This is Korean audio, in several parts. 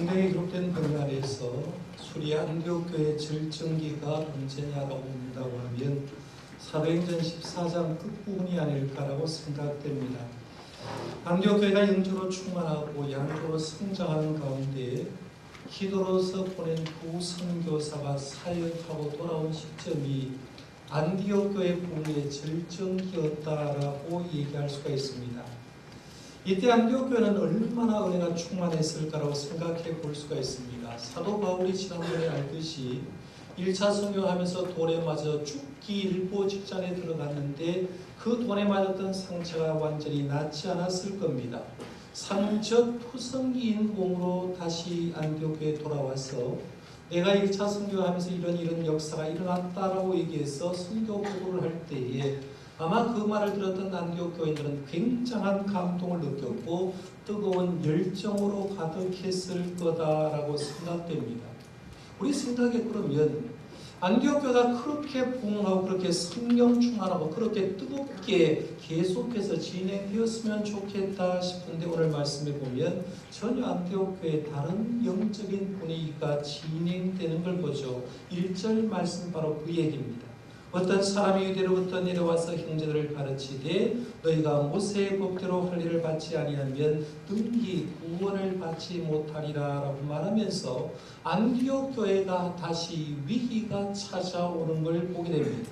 성경에 기록된 본문에서 수리 안디옥 교회 절정기가 언제냐라고 묻는다고 하면 사도행전 14장 끝부분이 아닐까라고 생각됩니다. 안디옥 교회가 영적으로 충만하고 양적으로 성장하는 가운데 기도로서 보낸 두 선교사가 사역하고 돌아온 시점이 안디옥 교회 부흥의 절정기였다라고 얘기할 수가 있습니다. 이때 안디옥 교회는 얼마나 은혜가 충만했을까라고 생각해 볼 수가 있습니다. 사도 바울이 지난번에 알듯이 1차 선교하면서 돌에 맞아 죽기 일보 직전에 들어갔는데 그 돌에 맞았던 상처가 완전히 낫지 않았을 겁니다. 상적 투성기인 몸으로 다시 안디옥 교회에 돌아와서 내가 1차 선교하면서 이런 역사가 일어났다라고 얘기해서 선교 보고를 할 때에 아마 그 말을 들었던 안디옥 교인들은 굉장한 감동을 느꼈고 뜨거운 열정으로 가득했을 거다라고 생각됩니다. 우리 생각에 그러면 안디옥 교회가 그렇게 부흥하고 그렇게 성령 충만하고 그렇게 뜨겁게 계속해서 진행되었으면 좋겠다 싶은데 오늘 말씀해 보면 전혀 안디옥 교회에 다른 영적인 분위기가 진행되는 걸 보죠. 1절 말씀 바로 그 얘기입니다. 어떤 사람이 유대로부터 내려와서 형제들을 가르치되 너희가 모세의 법대로 할 일을 받지 아니하면 능히 구원을 받지 못하리라 라고 말하면서 안디옥 교회가 다시 위기가 찾아오는 걸 보게 됩니다.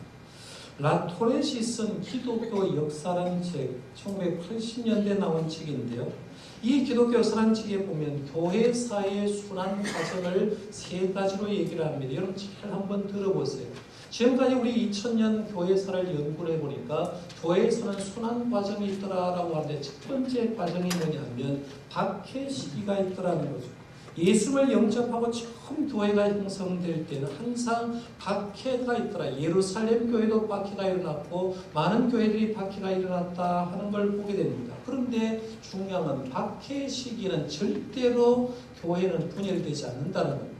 라토렛이 쓴 기독교 역사라는 책, 1980년대에 나온 책인데요. 이 기독교 역사라는 책에 보면 교회사의 순환 과정을 세 가지로 얘기를 합니다. 여러분 잘 한번 들어보세요. 지금까지 우리 2000년 교회사를 연구를 해보니까 교회에서는 순환 과정이 있더라라고 하는데 첫 번째 과정이 뭐냐면 박해 시기가 있더라는 거죠. 예수를 영접하고 처음 교회가 형성될 때는 항상 박해가 있더라. 예루살렘 교회도 박해가 일어났고 많은 교회들이 박해가 일어났다 하는 걸 보게 됩니다. 그런데 중요한 건 박해 시기는 절대로 교회는 분열되지 않는다는 겁니다.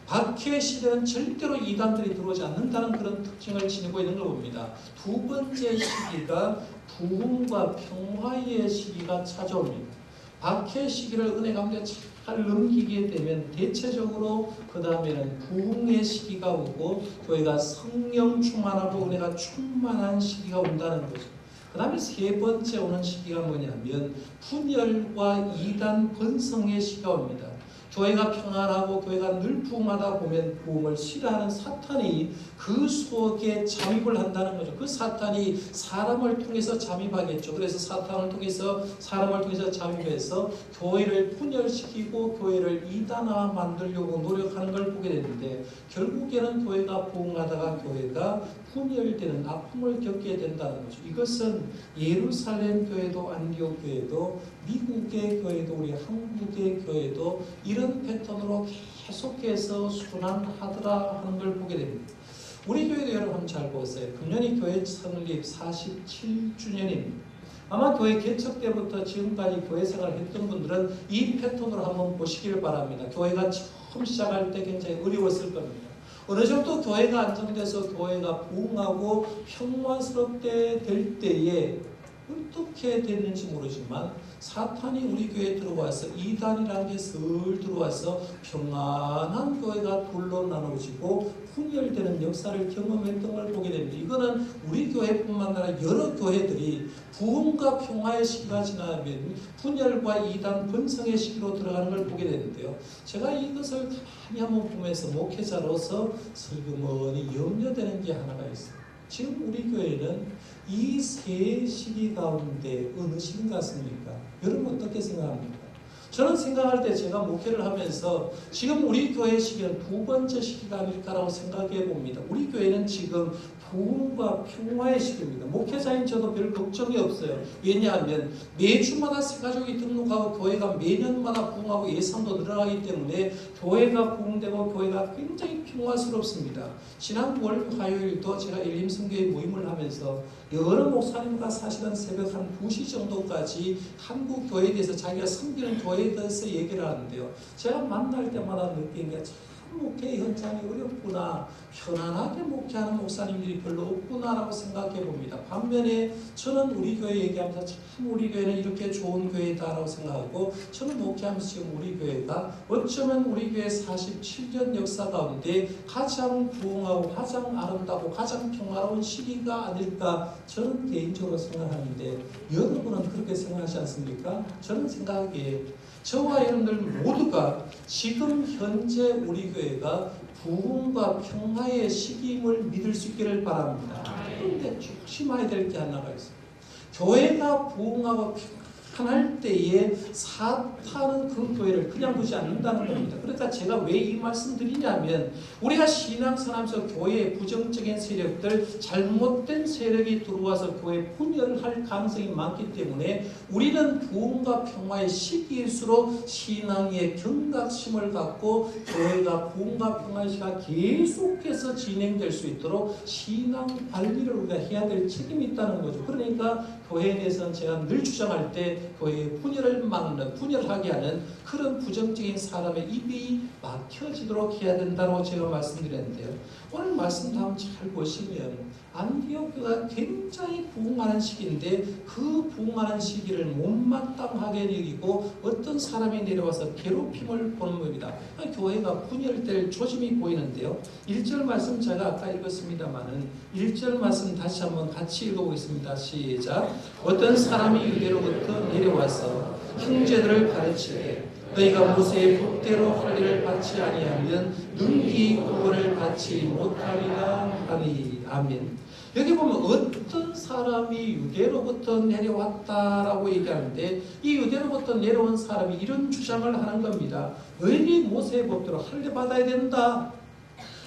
박해 시대는 절대로 이단들이 들어오지 않는다는 그런 특징을 지니고 있는 걸 봅니다. 두 번째 시기가 부흥과 평화의 시기가 찾아옵니다. 박해 시기를 은혜 가운데 잘 넘기게 되면 대체적으로 그 다음에는 부흥의 시기가 오고 교회가 성령 충만하고 은혜가 충만한 시기가 온다는 거죠. 그 다음에 세 번째 오는 시기가 뭐냐면 분열과 이단 번성의 시기가 옵니다. 교회가 평안하고 교회가 늘 부흥하다 보면 부흥을 싫어하는 사탄이 그 속에 잠입을 한다는 거죠. 그 사탄이 사람을 통해서 잠입하겠죠. 그래서 사탄을 통해서 사람을 통해서 잠입해서 교회를 분열시키고 교회를 이단화 만들려고 노력하는 걸 보게 되는데 결국에는 교회가 부흥하다가 교회가 분열되는 아픔을 겪게 된다는 거죠. 이것은 예루살렘 교회도 안디옥 교회도 미국의 교회도 우리 한국의 교회도 이런 패턴으로 계속해서 순환하더라 하는 걸 보게 됩니다. 우리 교회도 여러분 한번 잘 보세요. 금년이 교회創立 47주년입니다. 아마 교회 개척 때부터 지금까지 교회 생활을 했던 분들은 이 패턴으로 한번 보시길 바랍니다. 교회가 처음 시작할 때 굉장히 어려웠을 겁니다. 어느 정도 교회가 안정돼서 교회가 부흥하고 평화스럽게 될 때에 어떻게 됐는지 모르지만 사탄이 우리 교회에 들어와서 이단이라는 게 슬 들어와서 평안한 교회가 둘로 나눠지고 분열되는 역사를 경험했던 걸 보게 됩니다. 이거는 우리 교회뿐만 아니라 여러 교회들이 부흥과 평화의 시기가 지나면 분열과 이단 번성의 시기로 들어가는 걸 보게 되는데요. 제가 이것을 가만히 한번 보면서 목회자로서 슬그머니 염려되는 게 하나가 있어요. 지금 우리 교회는 이 세 시기 가운데 어느 시기 같습니까? 여러분 어떻게 생각합니까? 저는 생각할 때 제가 목회를 하면서 지금 우리 교회 시기는 두 번째 시기가 아닐까라고 생각해 봅니다. 우리 교회는 지금 부흥과 평화의 시기입니다. 목회자인 저도 별 걱정이 없어요. 왜냐하면 매주마다 새가족이 등록하고 교회가 매년마다 부흥하고 예산도 늘어나기 때문에 교회가 부흥되고 교회가 굉장히 평화스럽습니다. 지난 월 화요일도 제가 일림성교회 모임을 하면서 여러 목사님과 사실은 새벽 한 2시 정도까지 한국 교회에 대해서 자기가 섬기는 교회에 대해서 얘기를 하는데요. 제가 만날 때마다 느낀 게 참 목회 현장이 어렵구나, 편안하게 목회하는 목사님들이 별로 없구나라고 생각해 봅니다. 반면에 저는 우리 교회 얘기하면서 참 우리 교회는 이렇게 좋은 교회다라고 생각하고, 저는 목회하면서 지금 우리 교회가 어쩌면 우리 교회 47년 역사 가운데 가장 부흥하고 가장 아름답고 가장 평화로운 시기가 아닐까 저는 개인적으로 생각하는데, 여러분은 그렇게 생각하지 않습니까? 저는 생각하기에 저와 여러분들 모두가 지금 현재 우리 교회가 부흥과 평화의 시기임을 믿을 수 있기를 바랍니다. 그런데 조심해야 될 게 하나가 있어요. 교회가 부흥하고 평안할 때에 사탄은 그 교회를 그냥 두지 않는다는 겁니다. 그러니까 제가 왜 이 말씀 드리냐면, 우리가 신앙생활하면서 교회의 부정적인 세력들, 잘못된 세력이 들어와서 교회에 분열할 가능성이 많기 때문에 우리는 부흥과 평화의 시기일수록 신앙의 경각심을 갖고 교회가 부흥과 평화의 시기가 계속해서 진행될 수 있도록 신앙 관리를 우리가 해야 될 책임이 있다는 거죠. 그러니까 교회에 대해서는 제가 늘 주장할 때 교회의 분열을 막는, 분열하게 하는 그런 부정적인 사람의 입이 막혀지도록 해야 된다고 제가 말씀드렸는데요. 오늘 말씀도 한번 잘 보시면 안디옥 교회가 굉장히 부흥하는 시기인데, 그 부흥하는 시기를 못마땅하게 여기고 어떤 사람이 내려와서 괴롭힘을 보는 겁니다. 교회가 분열될 조짐이 보이는데요. 1절 말씀 제가 아까 읽었습니다만은 1절 말씀 다시 한번 같이 읽어보겠습니다. 시작. 어떤 사람이 유대로부터 내려와서 형제들을 가르치되 너희가 모세의 법대로 할 일을 받지 아니하면 능히 구원을 받지 못하리라 하니. 아멘. 여기 보면 어떤 사람이 유대로부터 내려왔다라고 얘기하는데, 이 유대로부터 내려온 사람이 이런 주장을 하는 겁니다. 너희들이 모세의 법대로 할례 받아야 된다.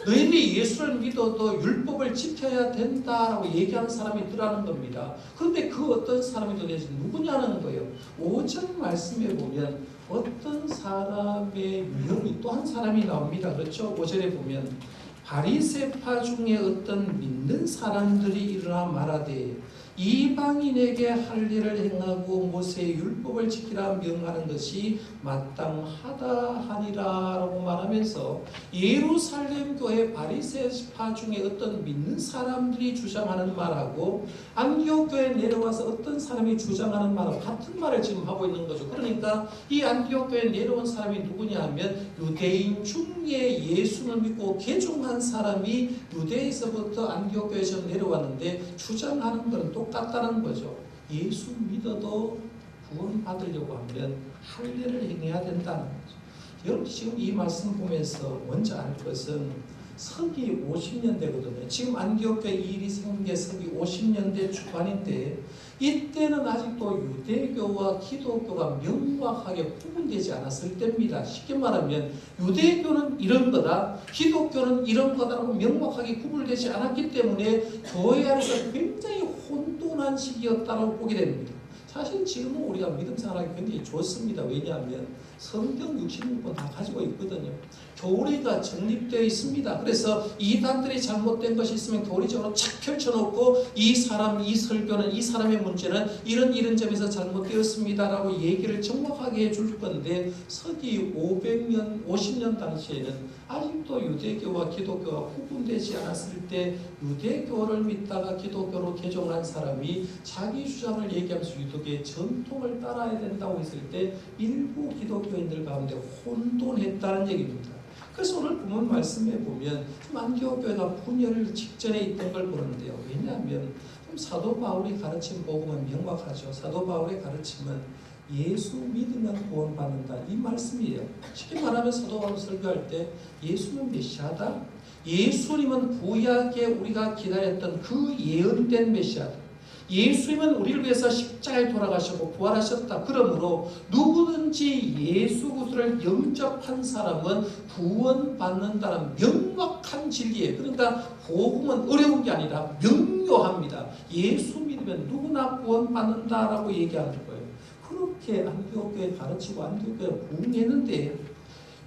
너희들이 예수를 믿어도 율법을 지켜야 된다라고 얘기하는 사람이 있더라는 겁니다. 그런데 그 어떤 사람이 도대체 누구냐는 거예요. 5절 말씀에 보면 어떤 사람의 유형이 또 한 사람이 나옵니다. 그렇죠? 5절에 보면 바리새파 중에 어떤 믿는 사람들이 일어나 말하되 이방인에게 할 일을 행하고 모세의 율법을 지키라 명하는 것이 마땅하다 하니라라고 말하면서, 예루살렘 교회 바리새파 중에 어떤 믿는 사람들이 주장하는 말하고 안디옥 교회에 내려와서 어떤 사람이 주장하는 말하고 같은 말을 지금 하고 있는 거죠. 그러니까 이 안디옥 교회에 내려온 사람이 누구냐 하면 유대인 중에 예수를 믿고 개종한 사람이 유대에서부터 안디옥 교회에서 내려왔는데, 주장하는 것은 똑같다는 거죠. 예수 믿어도 구원받으려고 하면 할례를 행해야 된다는 거죠. 여러분 지금 이 말씀 보면서 먼저 알 것은 서기 50년대거든요. 지금 안디옥 교회 이 일이 생긴 게 서기 50년대 초반인데, 이때는 아직도 유대교와 기독교가 명확하게 구분되지 않았을 때입니다. 쉽게 말하면 유대교는 이런 거다, 기독교는 이런 거다라고 명확하게 구분되지 않았기 때문에 교회 안에서 굉장히 혼돈한 시기였다고 보게 됩니다. 사실 지금은 우리가 믿음 생활하기 굉장히 좋습니다. 왜냐하면 성경 66권 다 가지고 있거든요. 교리가 정립되어 있습니다. 그래서 이단들이 잘못된 것이 있으면 교리적으로 착 펼쳐놓고 이 사람, 이 설교는, 이 사람의 문제는 이런 점에서 잘못되었습니다라고 얘기를 정확하게 해줄 건데, 서기 50년 당시에는 아직도 유대교와 기독교가 구분되지 않았을 때 유대교를 믿다가 기독교로 개종한 사람이 자기 주장을 얘기하면서 유대교의 전통을 따라야 된다고 했을 때 일부 기독교인들 가운데 혼돈했다는 얘기입니다. 그래서 오늘 본문 말씀에 보면 안디옥 교회가 분열 직전에 있던 걸 보는데요. 왜냐하면 사도 바울이 가르친 복음은 명확하죠. 사도 바울의 가르침은 예수 믿으면 구원받는다, 이 말씀이에요. 쉽게 말하면 사도 바울 설교할 때 예수는 메시아다, 예수님은 구약에 우리가 기다렸던 그 예언된 메시아다, 예수님은 우리를 위해서 십자가에 돌아가셨고 부활하셨다. 그러므로 누구든지 예수 그리스도를 영접한 사람은 구원받는다는 명확한 진리예요. 그러니까 복음은 어려운 게 아니라 명료합니다. 예수 믿으면 누구나 구원받는다라고 얘기하는 거예요. 그렇게 안디옥 교회 가르치고 안디옥 교회 부흥했는데,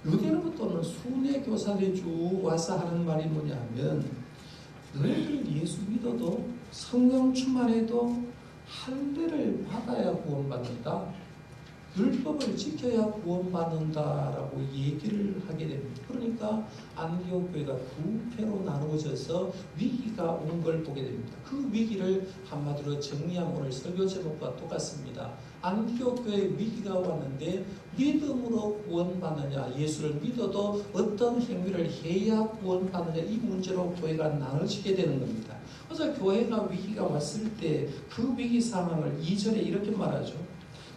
유대로부터는 순회 교사들이 쭉 와서 하는 말이 뭐냐 하면, 너희들 예수 믿어도 성령 충만해도 할례를 받아야 구원받는다. 율법을 지켜야 구원받는다라고 얘기를 하게 됩니다. 그러니까 안디옥 교회가 두 패로 나누어져서 위기가 온 걸 보게 됩니다. 그 위기를 한마디로 정리한 오늘 설교 제목과 똑같습니다. 안디옥 교회에 위기가 왔는데 믿음으로 구원받느냐, 예수를 믿어도 어떤 행위를 해야 구원받느냐, 이 문제로 교회가 나눠지게 되는 겁니다. 그래서 교회가 위기가 왔을 때 그 위기 상황을 2절에 이렇게 말하죠.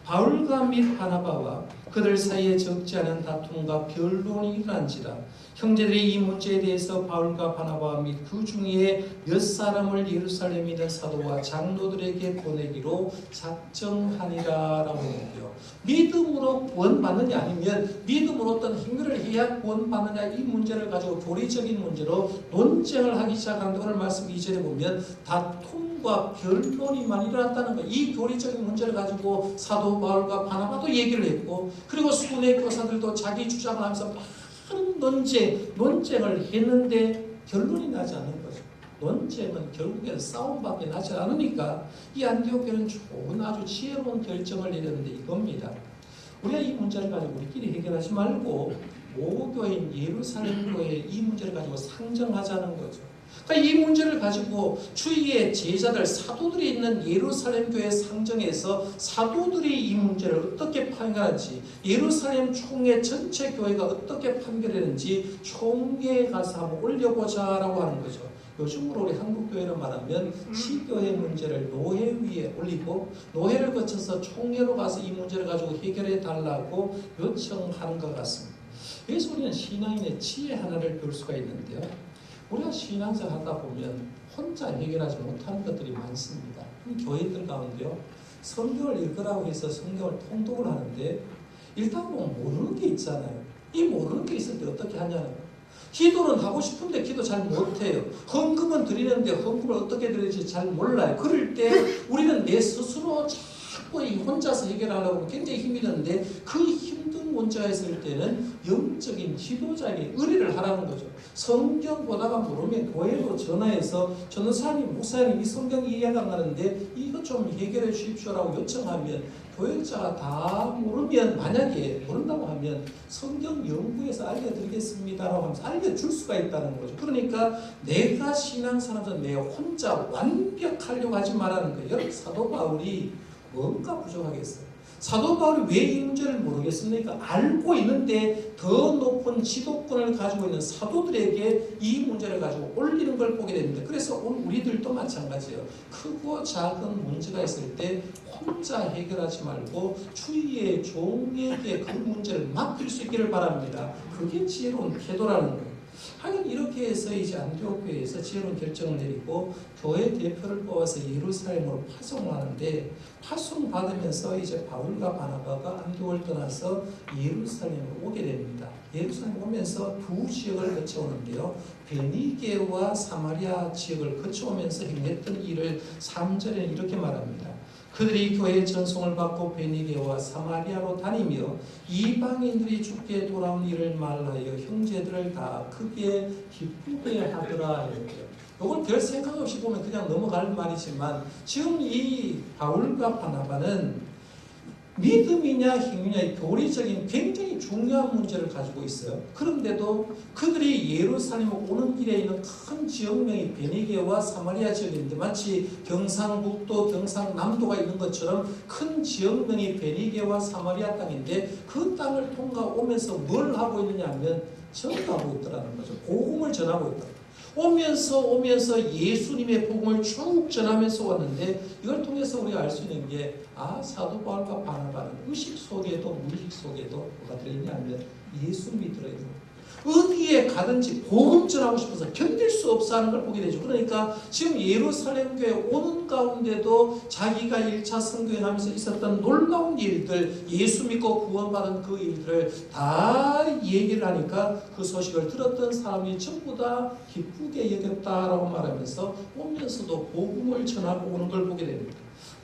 바울과 및 바나바와 그들 사이에 적지 않은 다툼과 변론이 일어난지라. 형제들이 이 문제에 대해서 바울과 바나바와 및 그 중에 몇 사람을 예루살렘에 있는 사도와 장로들에게 보내기로 작정하니라라고 했는데요. 믿음으로 구원받느냐 아니면 믿음으로 어떤 행위를 해야 구원받느냐, 이 문제를 가지고 교리적인 문제로 논쟁을 하기 시작하는데 오늘 말씀 2절에 보면 다툼과 변론이 많이 일어났다는 거예요. 이 교리적인 문제를 가지고 사도 바울과 바나바도 얘기를 했고, 그리고 수군의 교사들도 자기 주장을 하면서 많은 논쟁을 했는데 결론이 나지 않는 거죠. 논쟁은 결국에는 싸움밖에 나지 않으니까 이 안디옥 교회는 좋은 아주 지혜로운 결정을 내렸는데 이겁니다. 우리가 이 문제를 가지고 우리끼리 해결하지 말고 모교인 예루살렘 교회에 이 문제를 가지고 상정하자는 거죠. 그러니까 이 문제를 가지고 주위의 제자들, 사도들이 있는 예루살렘 교회 상정에서 사도들이 이 문제를 어떻게 판결하는지, 예루살렘 총회 전체 교회가 어떻게 판결했는지 총회에 가서 한번 올려보자라고 하는 거죠. 요즘으로 우리 한국 교회로 말하면 시교회 문제를 노회 위에 올리고 노회를 거쳐서 총회로 가서 이 문제를 가지고 해결해 달라고 요청하는 것 같습니다. 그래서 우리는 신앙인의 지혜 하나를 배울 수가 있는데요. 우리가 신앙생활 하다 보면 혼자 해결하지 못하는 것들이 많습니다. 교회들 가운데요, 성경을 읽으라고 해서 성경을 통독을 하는데 일단 보면 모르는 게 있잖아요. 이 모르는 게 있을 때 어떻게 하냐는 거예요. 기도는 하고 싶은데 기도 잘 못해요. 헌금은 드리는데 헌금을 어떻게 드릴지 잘 몰라요. 그럴 때 우리는 내 스스로 자꾸 혼자서 해결하려고 굉장히 힘이 드는데, 그 힘든 문제가 있을 때는 영적인 지도자에게 의뢰를 하라는 거죠. 성경 보다가 모르면 교회로 전화해서 전도사님, 목사님 이 성경 이해가 안 가는데 이거 좀 해결해 주십시오라고 요청하면, 교역자가 다 모르면, 만약에 모른다고 하면 성경 연구에서 알려드리겠습니다라고 하면서 알려줄 수가 있다는 거죠. 그러니까 내가 신앙생활에서 내 혼자 완벽하려고 하지 말라는 거예요. 여러분, 사도 바울이 뭔가 부족하겠어요. 사도 바울이 왜 이 문제를 모르겠습니까? 알고 있는데 더 높은 지도권을 가지고 있는 사도들에게 이 문제를 가지고 올리는 걸 보게 됩니다. 그래서 오늘 우리들도 마찬가지예요. 크고 작은 문제가 있을 때 혼자 해결하지 말고 주위의 종에게 그 문제를 맡길 수 있기를 바랍니다. 그게 지혜로운 태도라는 거예요. 하긴 이렇게 해서 이제 안디옥 교회에서 지혜로운 결정을 내리고 교회 대표를 뽑아서 예루살렘으로 파송을 하는데, 파송 받으면서 이제 바울과 바나바가 안디옥을 떠나서 예루살렘으로 오게 됩니다. 예루살렘 오면서 두 지역을 거쳐오는데요, 베니게와 사마리아 지역을 거쳐오면서 행했던 일을 3절에 이렇게 말합니다. 그들이 교회의 전송을 받고 베니게와 사마리아로 다니며 이방인들이 주께 돌아온 일을 말하여 형제들을 다 크게 기쁘게 하더라. 이걸 별 생각 없이 보면 그냥 넘어갈 말이지만, 지금 이 바울과 바나바는 믿음이냐 행위냐의 교리적인 굉장히 중요한 문제를 가지고 있어요. 그런데도 그들이 예루살렘 오는 길에 있는 큰 지역명이 베니게와 사마리아 지역인데, 마치 경상북도, 경상남도가 있는 것처럼 큰 지역명이 베니게와 사마리아 땅인데, 그 땅을 통과오면서 뭘 하고 있느냐 하면 전하고 있더라는 거죠. 복음을 전하고 있다. 오면서 예수님의 복음을 쭉 전하면서 왔는데, 이걸 통해서 우리가 알 수 있는 게, 사도 바울과 바나바는 의식 속에도 무의식 속에도 뭐가 들어있냐면 예수님이 들어있는 거예요. 어디에 가든지 복음 전하고 싶어서 견딜 수 없어 하는 걸 보게 되죠. 그러니까 지금 예루살렘 교회 오는 가운데도 자기가 1차 선교행하면서 있었던 놀라운 일들, 예수 믿고 구원받은 그 일들을 다 얘기를 하니까 그 소식을 들었던 사람이 전부 다 기쁘게 여겼다라고 말하면서 오면서도 복음을 전하고 오는 걸 보게 됩니다.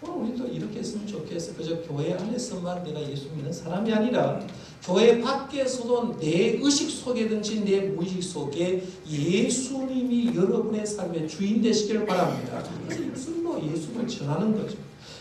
오늘 우리도 이렇게 했으면 좋겠어요. 그저 교회 안에서만 내가 예수 믿는 사람이 아니라 교회 밖에서도 내 의식 속에든지 내 무의식 속에 예수님이 여러분의 삶의 주인 되시기를 바랍니다. 그래서 입술로 예수를 전하는 거죠.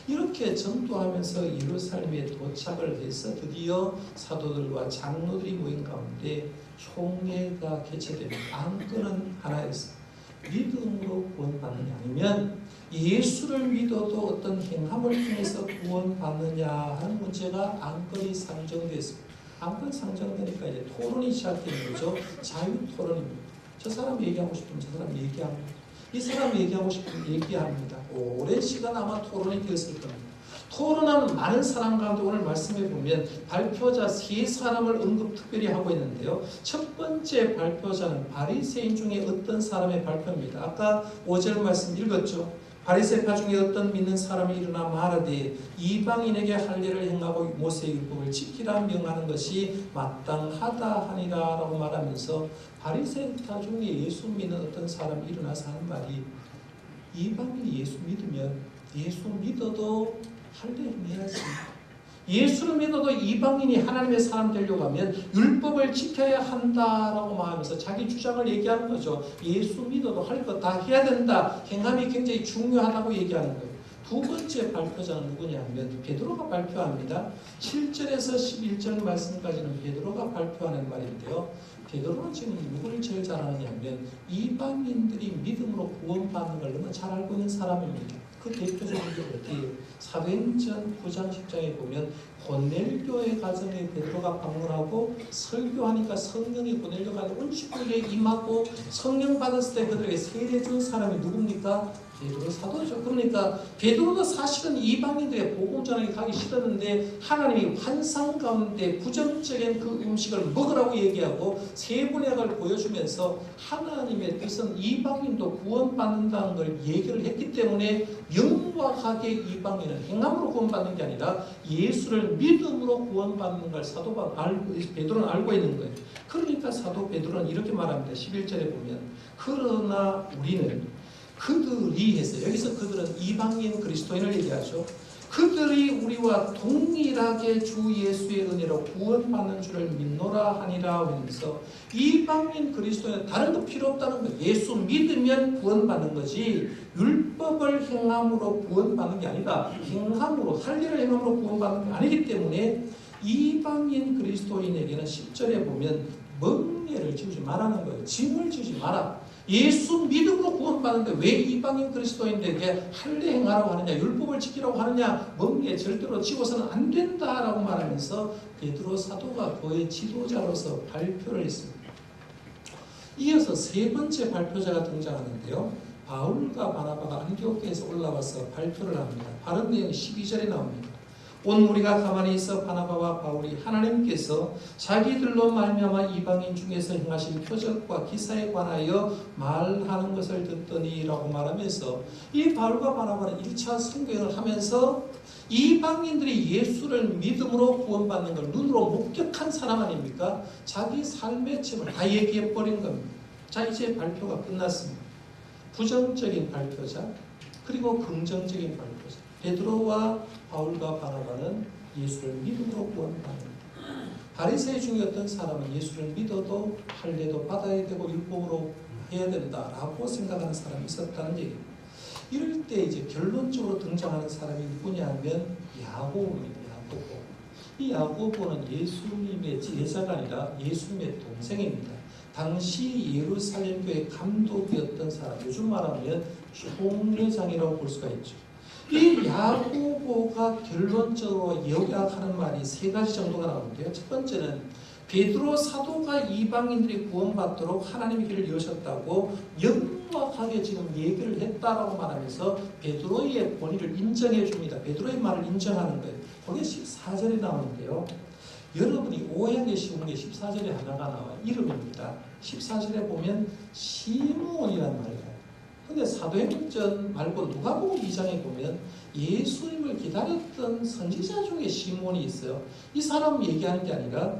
이렇게 전도하면서 예루살렘에 도착을 해서 드디어 사도들과 장로들이 모인 가운데 총회가 개최됩니다. 안건은 하나였어요. 믿음으로 구원받느냐 아니면 예수를 믿어도 어떤 행함을 통해서 구원받느냐 하는 문제가 안건이 상정됐습니다. 안건 상정되니까 이제 토론이 시작되는 거죠. 자유토론입니다. 저 사람 얘기하고 싶으면 저 사람 얘기합니다. 이 사람 얘기하고 싶으면 얘기합니다. 오랜 시간 아마 토론이 되었을 겁니다. 토론하는 많은 사람 가운데 오늘 말씀해 보면 발표자 세 사람을 언급 특별히 하고 있는데요. 첫 번째 발표자는 바리새인 중에 어떤 사람의 발표입니다. 아까 5절 말씀 읽었죠. 바리새파 중에 어떤 믿는 사람이 일어나 말하되 이방인에게 할례를 행하고 모세의 율법을 지키라 명하는 것이 마땅하다 하니라 라고 말하면서 바리새파 중에 예수 믿는 어떤 사람이 일어나서 하는 말이 이방인이 예수 믿으면 예수 믿어도 할례 행해야지. 예수를 믿어도 이방인이 하나님의 사람 되려고 하면 율법을 지켜야 한다라고 말하면서 자기 주장을 얘기하는 거죠. 예수 믿어도 할 것 다 해야 된다. 행함이 굉장히 중요하다고 얘기하는 거예요. 두 번째 발표자는 누구냐면 베드로가 발표합니다. 7절에서 11절 말씀까지는 베드로가 발표하는 말인데요. 베드로는 지금 누구를 제일 잘 아느냐면 이방인들이 믿음으로 구원받는 걸 너무 잘 알고 있는 사람입니다. 그 대표적인 게 어디예요? 사도행전 9장 10장에 보면 고넬료의 가정에 베드로가 방문하고 설교하니까 성령이 고넬료가 온식국에 임하고 성령 받았을 때 그들에게 세례 준 사람이 누굽니까? 베드로 사도죠. 그러니까 베드로도 사실은 이방인들의 복음 전하기 가기 싫었는데 하나님이 환상 가운데 부정적인 그 음식을 먹으라고 얘기하고 세 분의 약을 보여주면서 하나님의 뜻은 이방인도 구원받는다는 걸 얘기를 했기 때문에 명확하게 이방인은 행함으로 구원받는 게 아니라 예수를 믿음으로 구원받는 걸 베드로는 알고 있는 거예요. 그러니까 사도 베드로는 이렇게 말합니다. 11절에 보면 그러나 우리는 그들이 했어요. 여기서 그들은 이방인 그리스도인을 얘기하죠. 그들이 우리와 동일하게 주 예수의 은혜로 구원받는 줄을 믿노라 하니라 하면서 이방인 그리스도인은 다른 거 필요 없다는 거예요. 예수 믿으면 구원받는 거지 율법을 행함으로 구원받는 게 아니다. 행함으로 할례를 행함으로 구원받는 게 아니기 때문에 이방인 그리스도인에게는 10절에 보면 멍에를 지우지 말라는 거예요. 짐을 지우지 마라. 예수 믿음으로 구원받는데 왜 이방인 그리스도인들에게 할례 행하라고 하느냐, 율법을 지키라고 하느냐, 멍에 절대로 지고서는 안 된다라고 말하면서 베드로 사도가 교회 지도자로서 발표를 했습니다. 이어서 세 번째 발표자가 등장하는데요. 바울과 바나바가 안디옥교에서 올라와서 발표를 합니다. 바른 내용이 12절에 나옵니다. 온 무리가 가만히 있어 바나바와 바울이 하나님께서 자기들로 말미암아 이방인 중에서 행하신 표적과 기사에 관하여 말하는 것을 듣더니 라고 말하면서 이 바울과 바나바는 1차 선교행을 하면서 이방인들이 예수를 믿음으로 구원받는 걸 눈으로 목격한 사람 아닙니까? 자기 삶의 책을 다 얘기해 버린 겁니다. 자, 이제 발표가 끝났습니다. 부정적인 발표자 그리고 긍정적인 발표자 베드로와 바울과 바나바는 예수를 믿음으로 구원받는다. 바리새인 중에 어떤 사람은 예수를 믿어도 할례도 받아야 되고 율법으로 해야 된다라고 생각하는 사람이 있었다는 얘기입니다. 이럴 때 이제 결론적으로 등장하는 사람이 누구냐면 야고보입니다. 야고보. 이 야고보는 예수님의 제자가 아니라 예수님의 동생입니다. 당시 예루살렘 교회 감독이었던 사람, 요즘 말하면 총회장이라고 볼 수가 있죠. 이 야고보가 결론적으로 요약하는 말이 세 가지 정도가 나오는데요. 첫 번째는 베드로 사도가 이방인들이 구원받도록 하나님의 길을 여셨다고 명확하게 지금 얘기를 했다라고 말하면서 베드로의 본의를 인정해 줍니다. 베드로의 말을 인정하는 거예요. 그게 14절에 나오는데요. 여러분이 오해하기 쉬운 게 14절에 하나가 나와요. 이름입니다. 14절에 보면 시므온이라는 말이에요. 근데 사도행전 말고 누가복음 2장에 보면 예수님을 기다렸던 선지자 중에 시몬이 있어요. 이 사람 얘기하는 게 아니라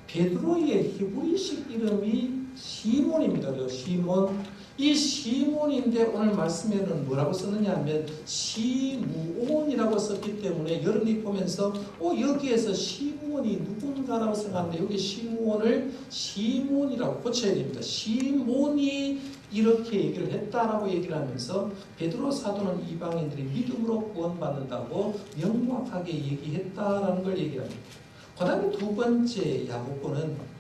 베드로의 히브리식 이름이 시몬입니다. 그래서 시몬 이 시몬인데 오늘 말씀에는 뭐라고 썼느냐 하면 시므온이라고 썼기 때문에 여러분이 보면서 여기에서 시몬이 누군가라고 생각하는데 여기 시몬을 시몬이라고 고쳐야 됩니다. 시몬이 이렇게 얘기를 했다라고 얘기를 하면서 베드로 사도는 이방인들이 믿음으로 구원받는다고 명확하게 얘기했다라는 걸 얘기합니다. 그 다음에 두 번째 야고보는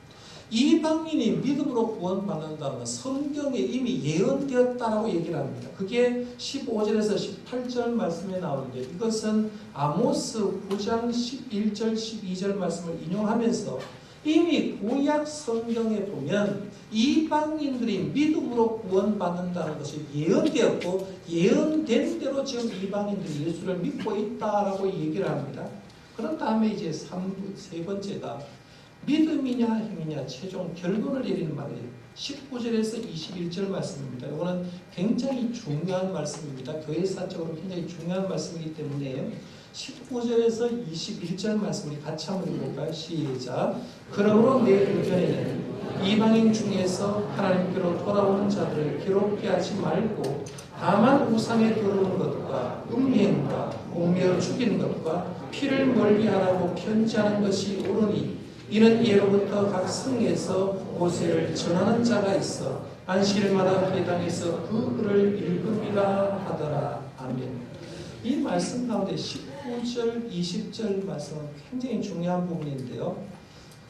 이방인이 믿음으로 구원받는다는 건 성경에 이미 예언되었다라고 얘기를 합니다. 그게 15절에서 18절 말씀에 나오는데 이것은 아모스 9장 11절 12절 말씀을 인용하면서 이미 구약 성경에 보면 이방인들이 믿음으로 구원받는다는 것이 예언되었고 예언된 대로 지금 이방인들이 예수를 믿고 있다라고 얘기를 합니다. 그런 다음에 이제 세 번째가 믿음이냐 행위냐 최종 결론을 내리는 말이에요. 19절에서 21절 말씀입니다. 이거는 굉장히 중요한 말씀입니다. 교회사적으로 굉장히 중요한 말씀이기 때문에 19절에서 21절 말씀 우리 같이 한번 읽어볼까요? 시작. 그러므로 내 의견에는 이방인 중에서 하나님께로 돌아오는 자들을 괴롭게 하지 말고 다만 우상에 들어오는 것과 음행과 옥매어 죽이는 것과 피를 멀리하라고 편지하는 것이 옳으니 이는 예로부터 각 성에서 모세를 전하는 자가 있어 안식일마다 회당에서 그 글을 읽음이라 하더라. 아멘. 이 말씀 가운데 19절, 20절 말씀은 굉장히 중요한 부분인데요.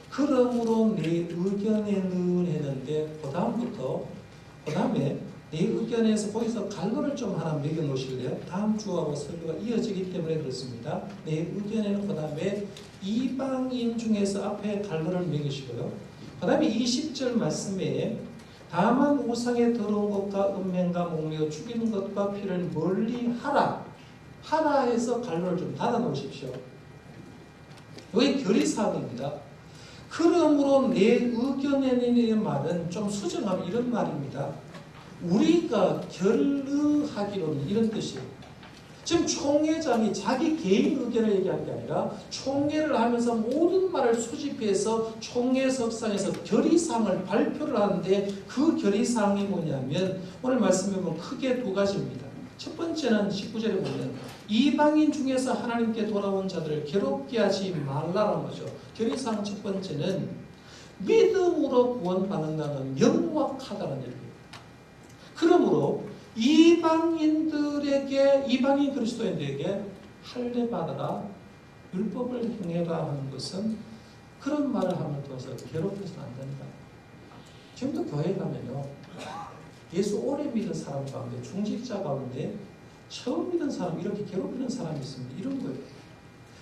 그러므로 내 의견에는 했는데 그 다음에 내 의견에서 거기서 갈로를 좀 하나 매겨 놓으실래요? 다음 주하고 설교가 이어지기 때문에 그렇습니다. 내 의견에는 그 다음에 이방인 중에서 앞에 갈로를 매기시고요. 그 다음에 20절 말씀에 다만 우상에 들어온 것과 음행과 목매어 죽이는 것과 피를 멀리 하라 해서 갈로를 좀 닫아 놓으십시오. 여기 결의사항입니다. 그러므로 내 의견에는 말은 좀 수정하면 이런 말입니다. 우리가 결의하기로는 이런 뜻이에요. 지금 총회장이 자기 개인 의견을 얘기하는 게 아니라 총회를 하면서 모든 말을 수집해서 총회석상에서 결의사항을 발표를 하는데 그 결의사항이 뭐냐면 오늘 말씀해 보면 크게 두 가지입니다. 첫 번째는 19절에 보면 이방인 중에서 하나님께 돌아온 자들을 괴롭게 하지 말라는 거죠. 결의사항 첫 번째는 믿음으로 구원받는다는 명확하다는 얘기예요. 그러므로 이방인 그리스도인들에게 할례 받아라, 율법을 행해라 하는 것은 그런 말을 함을 통해서 괴롭혀서는 안 된다. 지금도 교회 가면요, 예수 오래 믿은 사람 가운데, 중직자 가운데 처음 믿은 사람 이렇게 괴롭히는 사람이 있습니다. 이런 거예요.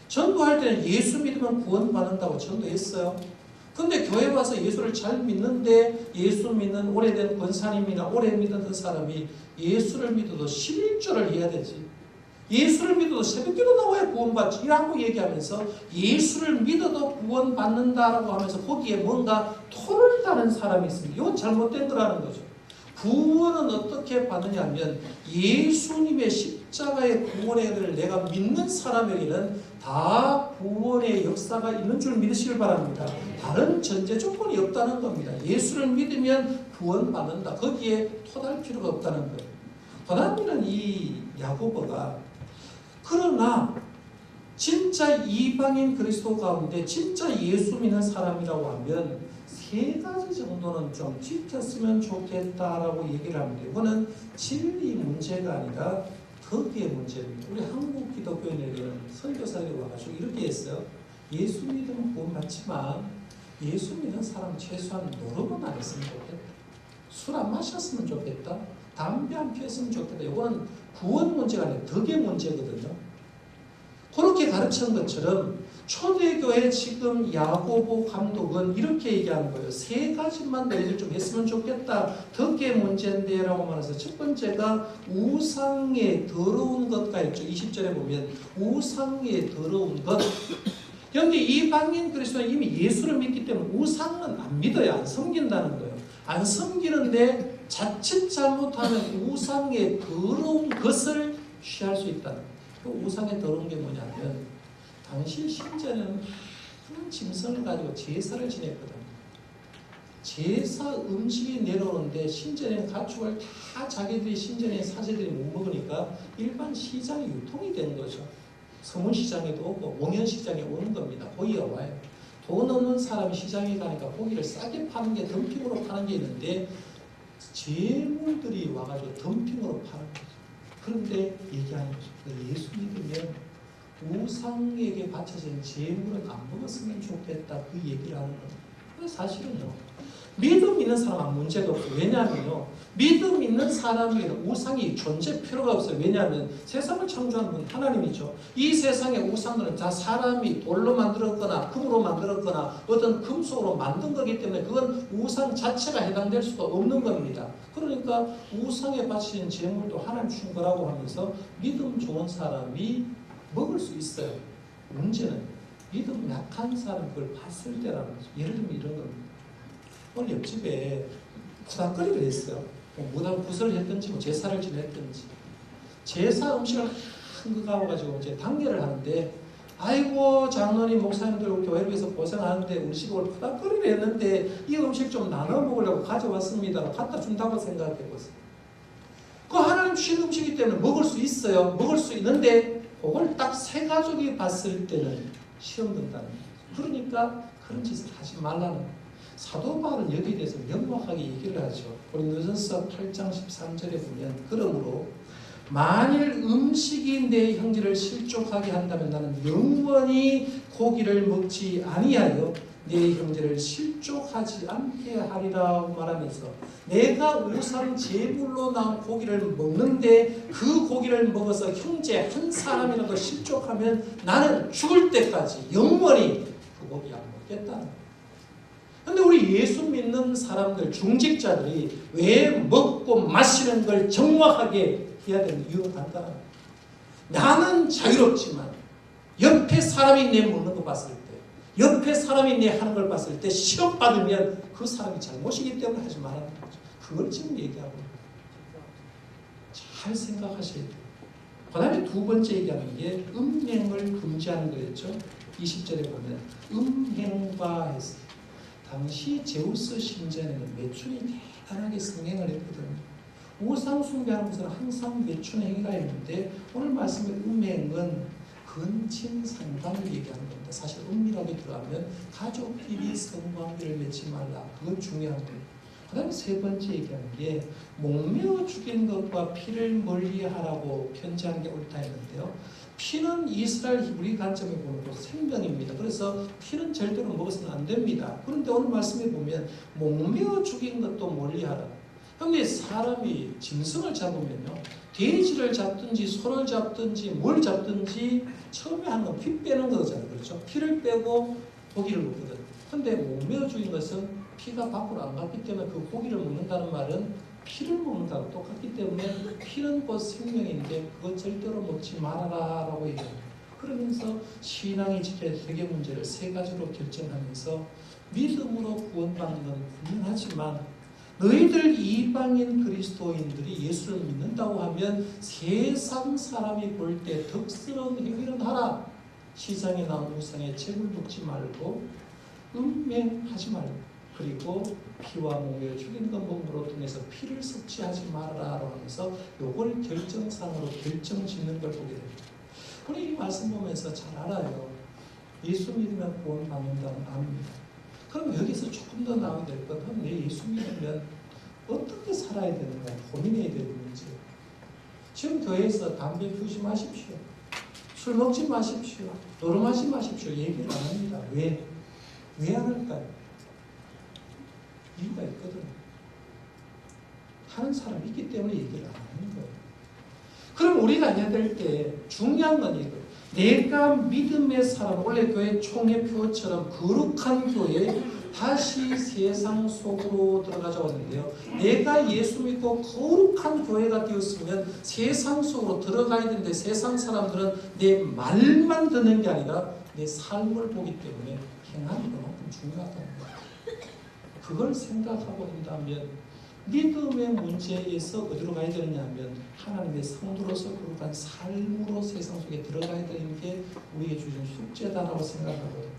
전도할 때는 예수 믿으면 구원받는다고 전도했어요. 근데 교회 와서 예수를 잘 믿는데 예수 믿는 오래된 권사님이나 오래 믿었던 사람이 예수를 믿어도 11조를 해야 되지. 예수를 믿어도 새벽기도 나와야 구원받지. 이라고 얘기하면서 예수를 믿어도 구원받는다라고 하면서 거기에 뭔가 토를 따는 사람이 있습니다. 이건 잘못된 거라는 거죠. 구원은 어떻게 받느냐 하면 예수님의 십자가의 구원의 은혜를 내가 믿는 사람에게는 다 구원의 역사가 있는 줄 믿으시길 바랍니다. 다른 전제 조건이 없다는 겁니다. 예수를 믿으면 구원받는다. 거기에 토달 필요가 없다는 거예요. 그 다음에는 이 야고보가 그러나 진짜 이방인 그리스도 가운데 진짜 예수 믿는 사람이라고 하면 세 가지 정도는 좀 지켰으면 좋겠다라고 얘기를 합니다. 이거는 진리 문제가 아니라 덕의 문제입니다. 우리 한국 기독교인에게는 선교사들이 와가지고 이렇게 했어요. 예수 믿으면 구원받지만 예수 믿는 사람 최소한 노름은 안 했으면 좋겠다. 술 안 마셨으면 좋겠다. 담배 안 피웠으면 좋겠다. 이거는 구원 문제가 아니라 덕의 문제거든요. 그렇게 가르치는 것처럼 초대교회 지금 야고보 감독은 이렇게 얘기하는 거예요. 세 가지만 너희들 좀 했으면 좋겠다. 덕의 문제인데 라고 말해서 첫 번째가 우상에 더러운 것가 있죠. 20절에 보면 우상에 더러운 것. 그런데 이방인 그리스도는 이미 예수를 믿기 때문에 우상은 안 믿어요. 안 섬긴다는 거예요. 안 섬기는데 자칫 잘못하면 우상의 더러운 것을 취할 수 있다는 거예요. 그 우상의 더러운 게 뭐냐면 당시 신자는 큰 짐승을 가지고 제사를 지냈거든요. 제사 음식이 내려오는데 신전에 가축을 다 자기들이 신전에 사제들이 못 먹으니까 일반 시장에 유통이 된 거죠. 서문시장에도 오고 몽현시장에 오는 겁니다. 고기가 와요. 돈 없는 사람이 시장에 가니까 고기를 싸게 파는 게 덤핑으로 파는 게 있는데 재물들이 와가지고 덤핑으로 파는 거죠. 그런데 얘기하는 거죠. 예수 믿으면 우상에게 바쳐진 재물은 안 먹었으면 좋겠다. 그 얘기를 하는 거예요. 사실은요. 믿음 있는 사람은 문제가 없어요. 왜냐하면요. 믿음 있는 사람에게는 우상이 존재 필요가 없어요. 왜냐하면 세상을 창조한 분 하나님이죠. 이 세상의 우상들은 다 사람이 돌로 만들었거나 금으로 만들었거나 어떤 금속으로 만든 거기 때문에 그건 우상 자체가 해당될 수가 없는 겁니다. 그러니까 우상에 바치는 재물도 하나님 준 거라고 하면서 믿음 좋은 사람이 먹을 수 있어요. 문제는 믿음 약한 사람 그걸 봤을 때라는 거죠. 예를 들면 이런 겁니다. 오늘 옆집에 부닥거리를 했어요. 무당 구슬을 했든지 뭐 제사를 지냈든지 제사 음식을 한 거 가지고 이제 당례를 하는데 아이고 장로님 목사님들 교회를 위해서 고생하는데 음식을 부닥거리를 했는데 이 음식 좀 나눠 먹으려고 가져왔습니다. 갖다 준다고 생각해보세요. 그 하나님 주신 음식이기 때문에 먹을 수 있어요. 먹을 수 있는데 그걸 딱 세 가족이 봤을 때는 시험 든다는 거예요. 그러니까 그런 짓을 하지 말라는 거예요. 사도 바울은 여기에 대해서 명확하게 얘기를 하죠. 고린도전서 8장 13절에 보면 그러므로 만일 음식이 내 형제를 실족하게 한다면 나는 영원히 고기를 먹지 아니하여 내 형제를 실족하지 않게 하리라고 말하면서 내가 우상 제물로 나온 고기를 먹는데 그 고기를 먹어서 형제 한 사람이라도 실족하면 나는 죽을 때까지 영원히 그 고기 안 먹겠다는 거예요. 그런데 우리 예수 믿는 사람들, 중직자들이 왜 먹고 마시는 걸 정확하게 해야 되는 이유가 간단합니다. 나는 자유롭지만 옆에 사람이 내 먹는 거 봤을 때, 옆에 사람이 내 하는 걸 봤을 때 시험받으면 그 사람이 잘못이기 때문에 하지 말라는 거죠. 그걸 지금 얘기하고 잘 생각하셔야 돼요. 그 다음에 두 번째 얘기하는 게 음행을 금지하는 거였죠. 20절에 보면 음행과 했어요. 당시 제우스 신전에는 매춘이 대단하게 성행을 했거든요. 우상 숭배하는 것은 항상 매춘 행위가 있는데 오늘 말씀의 음행은 근친상간을 얘기하는 겁니다. 사실 은밀하게 들어가면 가족끼리 성관계를 맺지 말라. 그건 중요한 거예요. 그 다음에 세 번째 얘기하는 게 목매어 죽인 것과 피를 멀리하라고 편지하는 게 옳다 했는데요. 피는 이스라엘 히브리 관점에 보면 생명입니다. 그래서 피는 절대로 먹어서는 안 됩니다. 그런데 오늘 말씀에 보면 목매어 죽인 것도 멀리하라. 근데 사람이 짐승을 잡으면요. 돼지를 잡든지 소를 잡든지 뭘 잡든지 처음에 하는 건 피 빼는 거잖아요. 그렇죠? 피를 빼고 고기를 먹거든. 근데 목매어 죽인 것은 피가 밖으로 안 갔기 때문에 그 고기를 먹는다는 말은 피를 먹는다고 똑같기 때문에 피는 곧 생명인데 그거 절대로 먹지 말아라 라고 얘기합니다. 그러면서 신앙이 지켜야 세계 문제를 세 가지로 결정하면서 믿음으로 구원받는 건 분명하지만 너희들 이방인 그리스도인들이 예수를 믿는다고 하면 세상 사람이 볼 때 덕스러운 행위는 하라. 시장에 나온 우상에 재물 먹지 말고 음행하지 말고 그리고 피와 목매어 죽이는 것 먹음으로 통해서 피를 섭취하지 말아라 하면서 요걸 결정상으로 결정짓는 걸 보게 됩니다. 우리 이 말씀 보면서 잘 알아요. 예수 믿으면 구원받는다는 압니다. 그럼 여기서 조금 더 나오게 될 것 같으면 내 예수 믿으면 어떻게 살아야 되는가 고민해야 되는 문제예요. 지금 교회에서 담배 피우지 마십시오. 술 먹지 마십시오. 노름하지 마십시오. 얘기를 안 합니다. 왜? 왜 안 할까요? 이유가 있거든요. 하는 사람이 있기 때문에 얘기를 안 하는 거예요. 그럼 우리가 해야 될 때 중요한 건 이거예요. 내가 믿음의 사람, 원래 교회 총회 표처럼 거룩한 교회 다시 세상 속으로 들어가자고 하는데요. 내가 예수 믿고 거룩한 교회가 되었으면 세상 속으로 들어가야 되는데 세상 사람들은 내 말만 듣는 게 아니라 내 삶을 보기 때문에 행하는 것만큼 중요하다는 거예요. 그걸 생각하고 있다면 믿음의 문제에서 어디로 가야 되느냐 하면 하나님의 성도로서 거룩한 삶으로 세상 속에 들어가야 되는 게 우리에게 주신 숙제다라고 생각하거든요.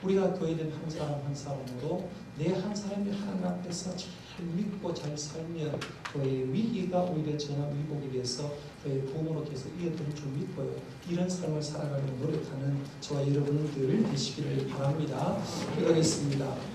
우리가 교회된 한 사람 한 사람으로 내 한 사람이 하나님 앞에서 잘 믿고 잘 살면 그의 위기가 오히려 전화위복이 돼서 그의 부흥으로 계속 이어질 줄 믿고요. 이런 삶을 살아가려고 노력하는 저와 여러분들 되시기를 바랍니다. 기도하겠습니다.